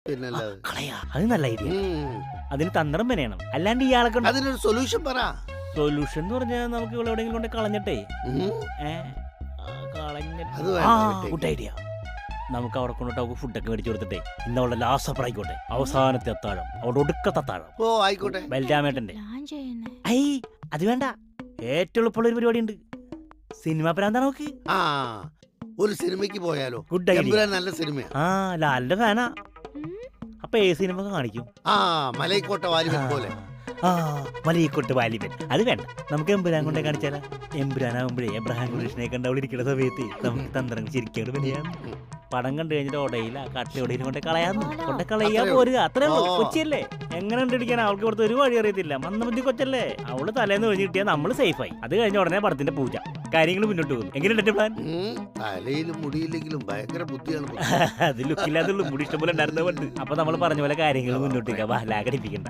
പിന്നല്ലാതെ. കളയാ, അത് നല്ല ഐഡിയ. ഉം. അതിന് തന്ത്രം മെനയണം, അല്ലാണ്ട് ഇയാളെ കൊണ്ട്. അതിനൊരു സൊല്യൂഷൻ പറ. സൊല്യൂഷൻ എന്ന് പറഞ്ഞാൽ നമുക്ക് ഇവിടെ എവിടെയെങ്കിലും കൊണ്ട് കളഞ്ഞിട്ടേ ഉം. കളഞ്ഞിട്ട്. അത് വേണ്ട, വിട്ടേക്ക്. Good idea. നമുക്ക് അവിടെ കൊണ്ടിട്ട് അവൾക്ക് ഫുഡൊക്കെ മേടിച്ചു കൊടുത്തിട്ടേ ഇന്ന് അവളുടെ ലാസ്റ്റ് സപ്പർ ആയിക്കോട്ടെ. അവസാനത്തെ അത്താഴം, അവളുടെ ഒടുക്കത്തെ അത്താഴം. ഓ ആയിക്കോട്ടെ. ബെൽജാമേട്ടന്റെ. പ്ലാൻ ചെയ്യുന്നേ. ഐ അത് വേണ്ട, ഏറ്റവും എളുപ്പമുള്ള ഒരു പരിപാടി ഉണ്ട്. സിനിമ പ്രാന്താണ് നോക്ക്. ആ ഒരു സിനിമയ്ക്ക് പോയാലോ? Good idea. എമ്പുരാൻ നല്ല സിനിമയാ. ആ ലാലിന്റെ ഫാനാ. ഉം. അപ്പൊ ഏ സിനിമ കാണിക്കും? ആ മലൈക്കോട്ട വാലിബൻ പോലെ. ആ മലയിക്കോട്ട് വാലിബൻ. അത് വേണ്ട, നമുക്ക് എമ്പുരാൻ കൊണ്ടേ കാണിച്ചാലോ? എമ്പുരാനാകുമ്പോഴേ എബ്രഹാം കൃഷ്ണനെ കണ്ട് അവിടെ ഇരിക്കുന്ന സമയത്ത് നമുക്ക് തന്ത്രങ്ങൾ ശരിക്കും വിനയാ. പടം കണ്ടു കഴിഞ്ഞിട്ട് ഓടയില്ല കട്ടിലോടയിൽ കൊണ്ട് കളയാന്ന് കൊണ്ട് കളയാ പോരുക. അത്രേ ഉള്ളൂ. കൊച്ചിയല്ലേ, എങ്ങനെ കണ്ടിരിക്കാൻ അവൾക്ക് കൊടുത്ത് ഒരു വഴി അറിയത്തില്ല. മന്ദബുദ്ധി കൊച്ചല്ലേ, അവള് തലേന്ന് ഒഴിഞ്ഞ് കിട്ടിയാൽ നമ്മള് സേഫായി. അത് കഴിഞ്ഞ ഉടനെ പടത്തിന്റെ പൂജ കാര്യങ്ങൾ മുന്നോട്ട് പോകും. എങ്ങനെയുണ്ട് പ്ലാൻ? തലയിലും മുടിയില്ലെങ്കിലും ഭയങ്കര ബുദ്ധിയാണ്. അത് ലുക്കില്ലാതുള്ളൂ, മുടി ഇഷ്ടംപോലെ ഉണ്ടായിരുന്ന കൊണ്ട്. അപ്പൊ നമ്മൾ പറഞ്ഞ പോലെ കാര്യങ്ങൾ മുന്നോട്ട് ലാഗടിപ്പിക്കണ്ട.